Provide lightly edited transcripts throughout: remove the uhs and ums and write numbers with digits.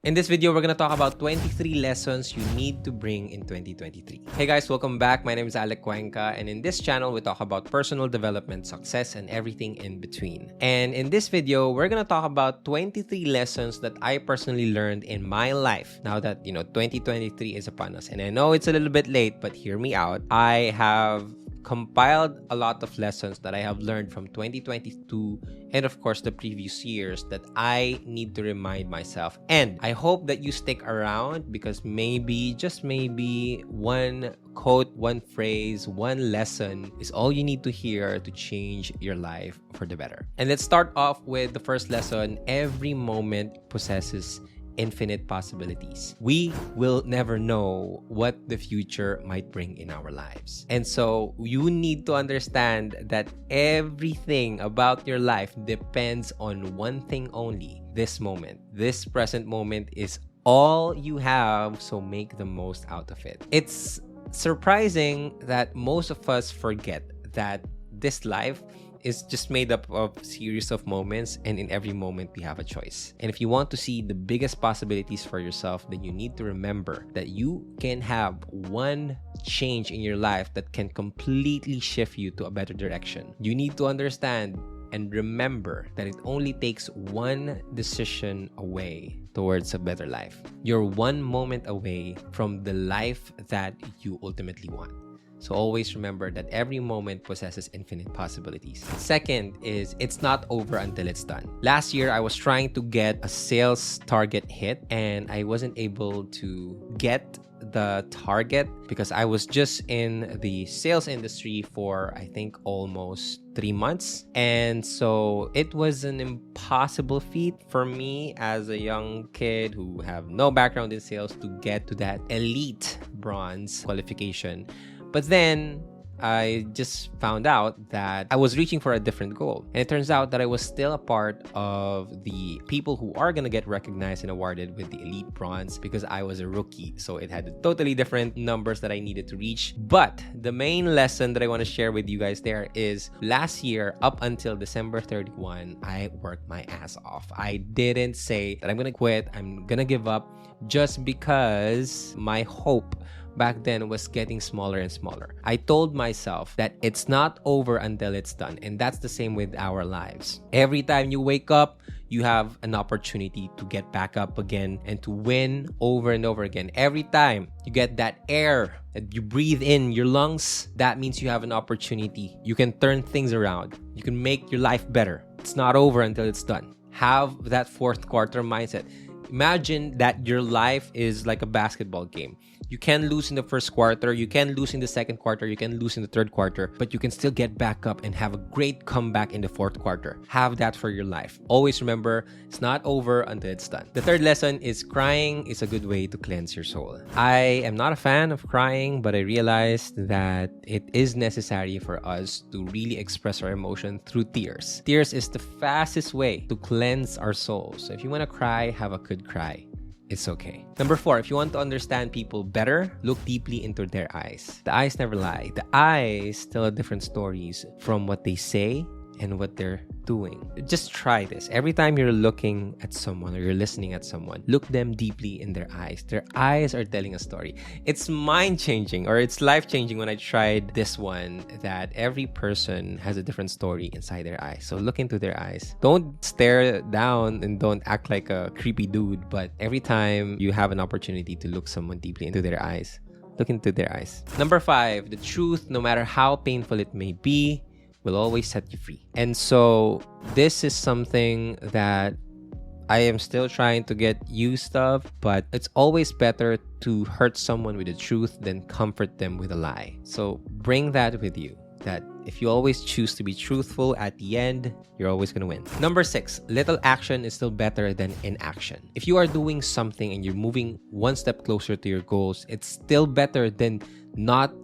In this video, we're going to talk about 23 lessons you need to bring in 2023. Hey guys, welcome back. My name is Alec, and in this channel, we talk about personal development, success, and everything in between. And in this video, we're going to talk about 23 lessons that I personally learned in my life. Now that, 2023 is upon us. And I know it's a little bit late, but hear me out. I have compiled a lot of lessons that I have learned from 2022 and of course the previous years that I need to remind myself. And I hope that you stick around because maybe, just maybe, one quote, one phrase, one lesson is all you need to hear to change your life for the better. And let's start off with the first lesson. Every moment possesses infinite possibilities. We will never know what the future might bring in our lives. And so you need to understand that everything about your life depends on one thing only: this moment. This present moment is all you have, so make the most out of it. It's surprising that most of us forget that this life is just made up of a series of moments, and in every moment we have a choice. And if you want to see the biggest possibilities for yourself, then you need to remember that you can have one change in your life that can completely shift you to a better direction. You need to understand and remember that it only takes one decision away towards a better life. You're one moment away from the life that you ultimately want. So always remember that every moment possesses infinite possibilities. Second is, it's not over until it's done. Last year, I was trying to get a sales target hit and I wasn't able to get the target because I was just in the sales industry for, I think, almost 3 months. And so it was an impossible feat for me as a young kid who have no background in sales to get to that elite bronze qualification. But then I just found out that I was reaching for a different goal. And it turns out that I was still a part of the people who are going to get recognized and awarded with the elite bronze because I was a rookie. So it had totally different numbers that I needed to reach. But the main lesson that I want to share with you guys there is last year, up until December 31, I worked my ass off. I didn't say that I'm going to quit, I'm going to give up, just because my hope back then was getting smaller and smaller. I told myself that it's not over until it's done. And that's the same with our lives. Every time you wake up, you have an opportunity to get back up again and to win over and over again. Every time you get that air that you breathe in your lungs, that means you have an opportunity. You can turn things around. You can make your life better. It's not over until it's done. Have that fourth quarter mindset. Imagine that your life is like a basketball game. You can lose in the first quarter, you can lose in the second quarter, you can lose in the third quarter, but you can still get back up and have a great comeback in the fourth quarter. Have that for your life. Always remember, it's not over until it's done. The third lesson is crying is a good way to cleanse your soul. I am not a fan of crying, but I realized that it is necessary for us to really express our emotion through tears. Tears is the fastest way to cleanse our soul. So if you want to cry, have a good cry. It's okay. Number 4, if you want to understand people better, look deeply into their eyes. The eyes never lie. The eyes tell different stories from what they say and what they're doing. Just try this. Every time you're looking at someone or you're listening at someone, look them deeply in their eyes. Their eyes are telling a story. It's mind-changing or it's life-changing when I tried this one, that every person has a different story inside their eyes. So look into their eyes. Don't stare down and don't act like a creepy dude, but every time you have an opportunity to look someone deeply into their eyes, look into their eyes. Number 5, the truth, no matter how painful it may be, will always set you free. And so this is something that I am still trying to get used of, but it's always better to hurt someone with the truth than comfort them with a lie. So bring that with you, that if you always choose to be truthful, at the end, you're always going to win. Number 6, little action is still better than inaction. If you are doing something and you're moving one step closer to your goals, it's still better than not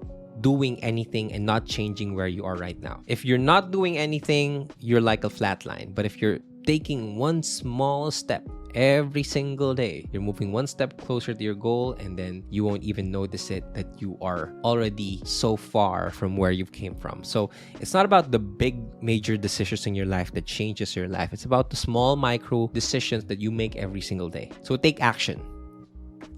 doing anything and not changing where you are right now. If you're not doing anything, you're like a flat line. But if you're taking one small step every single day. You're moving one step closer to your goal, and then you won't even notice it that you are already so far from where you came from. So it's not about the big major decisions in your life that changes your life. It's about the small micro decisions that you make every single day. So take action,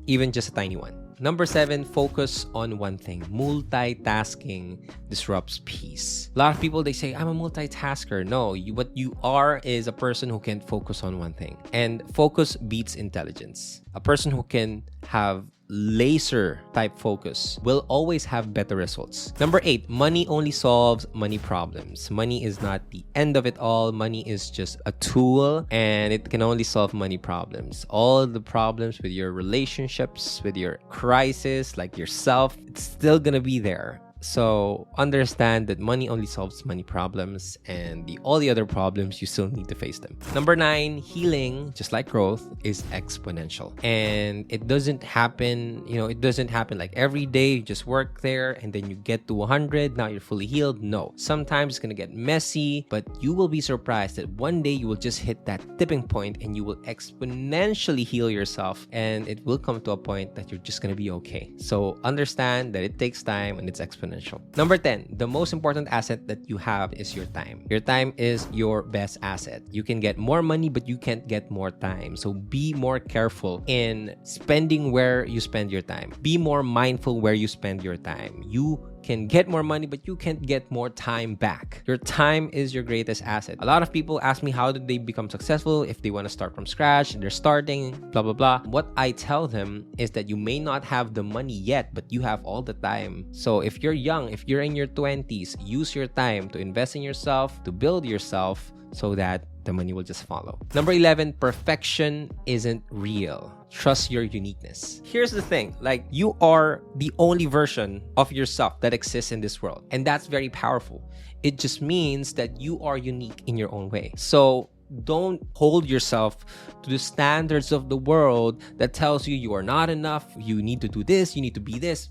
even just a tiny one. Number 7, focus on one thing. Multitasking disrupts peace. A lot of people, they say, I'm a multitasker. No, what you are is a person who can focus on one thing. And focus beats intelligence. A person who can have laser type focus will always have better results. Number 8, money only solves money problems. Money is not the end of it all. Money is just a tool, and it can only solve money problems. All the problems with your relationships, with your crisis, like yourself, it's still gonna be there. So understand that money only solves money problems, and all the other problems, you still need to face them. Number 9, healing, just like growth, is exponential. And it doesn't happen, it doesn't happen like every day you just work there and then you get to 100, now you're fully healed. No, sometimes it's gonna get messy, but you will be surprised that one day you will just hit that tipping point and you will exponentially heal yourself, and it will come to a point that you're just gonna be okay. So understand that it takes time and it's exponential. Number 10, the most important asset that you have is your time. Your time is your best asset. You can get more money, but you can't get more time. So be more careful in spending where you spend your time. Be more mindful where you spend your time. You can get more money, but you can't get more time back. Your time is your greatest asset. A lot of people ask me, how did they become successful if they want to start from scratch and they're starting, blah, blah, blah. What I tell them is that you may not have the money yet, but you have all the time. So if you're young, if you're in your 20s, use your time to invest in yourself, to build yourself, so that the money will just follow. Number 11, perfection isn't real. Trust your uniqueness. Here's the thing, like, you are the only version of yourself that exists in this world. And that's very powerful. It just means that you are unique in your own way. So don't hold yourself to the standards of the world that tells you you are not enough, you need to do this, you need to be this,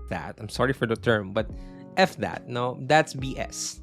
that. I'm sorry for the term, but F that. No, that's BS.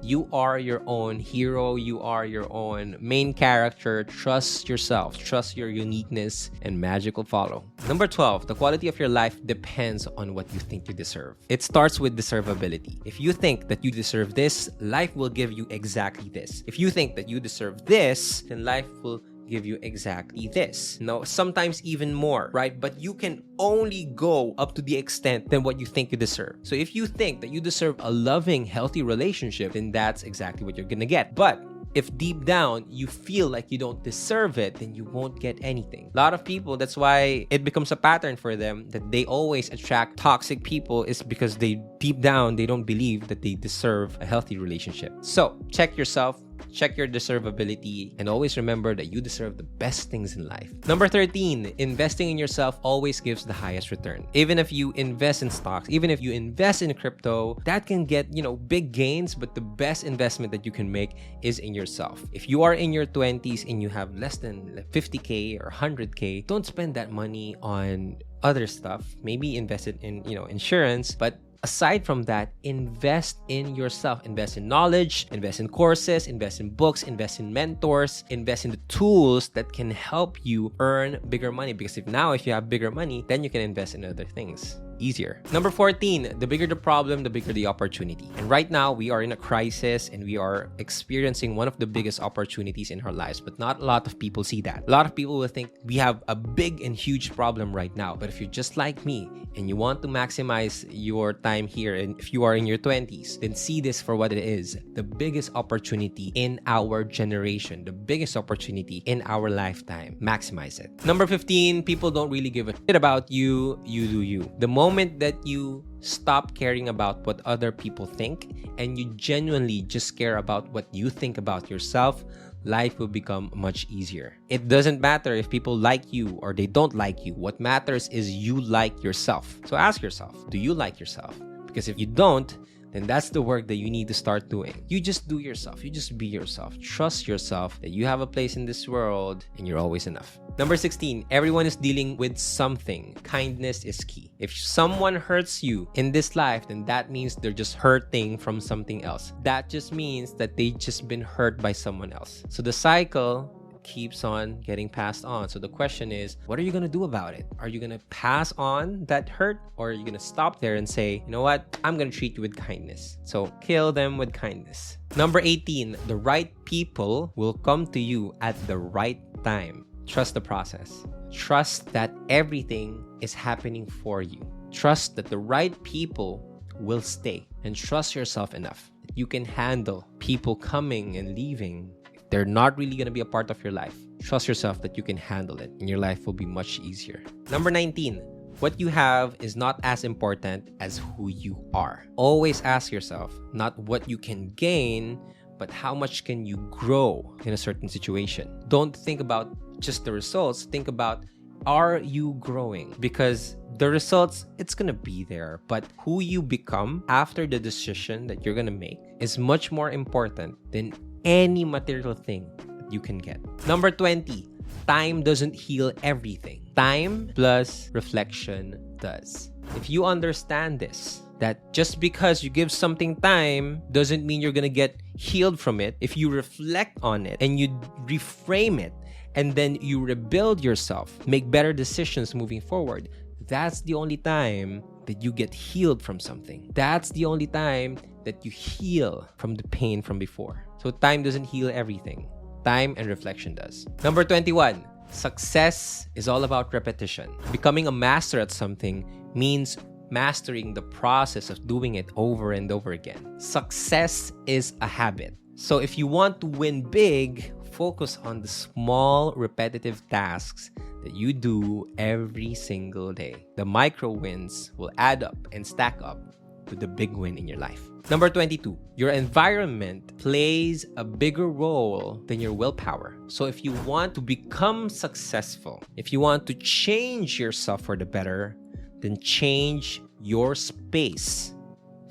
You are your own hero. You are your own main character. Trust yourself. Trust your uniqueness, and magic will follow. Number 12, the quality of your life depends on what you think you deserve. It starts with deservability. If you think that you deserve this, life will give you exactly this. If you think that you deserve this, then life will give you exactly this. No, sometimes even more, right? But you can only go up to the extent than what you think you deserve. So if you think that you deserve a loving, healthy relationship, then that's exactly what you're gonna get. But if deep down you feel like you don't deserve it, then you won't get anything. A lot of people, that's why it becomes a pattern for them that they always attract toxic people, is because deep down they don't believe that they deserve a healthy relationship. So check yourself. Check your deservability, and always remember that you deserve the best things in life. Number 13, investing in yourself always gives the highest return. Even if you invest in stocks, even if you invest in crypto, that can get, big gains, but the best investment that you can make is in yourself. If you are in your 20s and you have less than 50K or 100K, don't spend that money on other stuff. Maybe invest it in, insurance, but aside from that, invest in yourself. Invest in knowledge, invest in courses, invest in books, invest in mentors, invest in the tools that can help you earn bigger money. Because if you have bigger money, then you can invest in other things easier. Number 14, the bigger the problem, the bigger the opportunity. And right now, we are in a crisis and we are experiencing one of the biggest opportunities in our lives, but not a lot of people see that. A lot of people will think we have a big and huge problem right now. But if you're just like me and you want to maximize your time here, and if you are in your 20s, then see this for what it is. The biggest opportunity in our generation, the biggest opportunity in our lifetime. Maximize it. Number 15, people don't really give a shit about you. You do you. The moment that you stop caring about what other people think and you genuinely just care about what you think about yourself, life will become much easier. It doesn't matter if people like you or they don't like you. What matters is you like yourself. So ask yourself, do you like yourself? Because if you don't, then that's the work that you need to start doing. You just do yourself. You just be yourself. Trust yourself that you have a place in this world and you're always enough. Number 16, everyone is dealing with something. Kindness is key. If someone hurts you in this life, then that means they're just hurting from something else. That just means that they just been hurt by someone else. So the cycle keeps on getting passed on. So the question is, what are you going to do about it? Are you going to pass on that hurt, or are you going to stop there and say, you know what, I'm going to treat you with kindness? So kill them with kindness. Number 18, the right people will come to you at the right time. Trust the process. Trust that everything is happening for you. Trust that the right people will stay, and trust yourself enough that you can handle people coming and leaving. If they're not really going to be a part of your life, trust yourself that you can handle it, and your life will be much easier. Number 19, what you have is not as important as who you are. Always ask yourself, not what you can gain, but how much can you grow in a certain situation. Don't think about just the results. Think about, are you growing? Because the results, it's gonna be there, but who you become after the decision that you're gonna make is much more important than any material thing that you can get. Number 20, time doesn't heal everything. Time plus reflection does. If you understand this, that just because you give something time doesn't mean you're gonna get healed from it. If you reflect on it and you reframe it, and then you rebuild yourself, make better decisions moving forward, that's the only time that you get healed from something. That's the only time that you heal from the pain from before. So time doesn't heal everything. Time and reflection does. Number 21, success is all about repetition. Becoming a master at something means mastering the process of doing it over and over again. Success is a habit. So if you want to win big, focus on the small, repetitive tasks that you do every single day. The micro wins will add up and stack up to the big win in your life. Number 22, your environment plays a bigger role than your willpower. So if you want to become successful, if you want to change yourself for the better, then change your space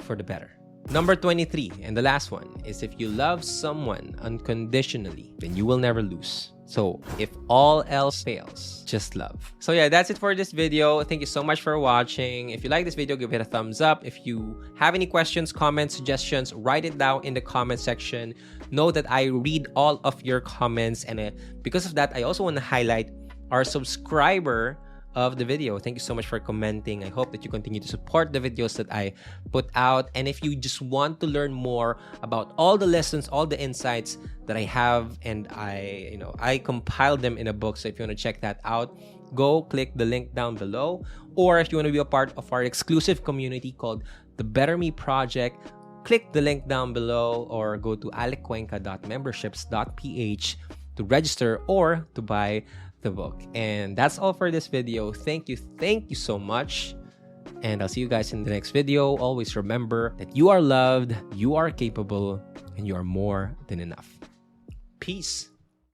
for the better. Number 23, and the last one, is if you love someone unconditionally, then you will never lose. So if all else fails, just love. So yeah, that's it for this video. Thank you so much for watching. If you like this video, give it a thumbs up. If you have any questions, comments, suggestions, write it down in the comment section. Know that I read all of your comments, and because of that, I also want to highlight our subscriber of the video. Thank you so much for commenting. I hope that you continue to support the videos that I put out. And if you just want to learn more about all the lessons, all the insights that I have, and I compiled them in a book. So if you want to check that out, go click the link down below. Or if you want to be a part of our exclusive community called the Better Me Project, click the link down below, or go to aleccuenca.memberships.ph to register or to buy the book. And that's all for this video. Thank you so much, and I'll see you guys in the next video. Always remember that you are loved, you are capable, and you are more than enough. Peace.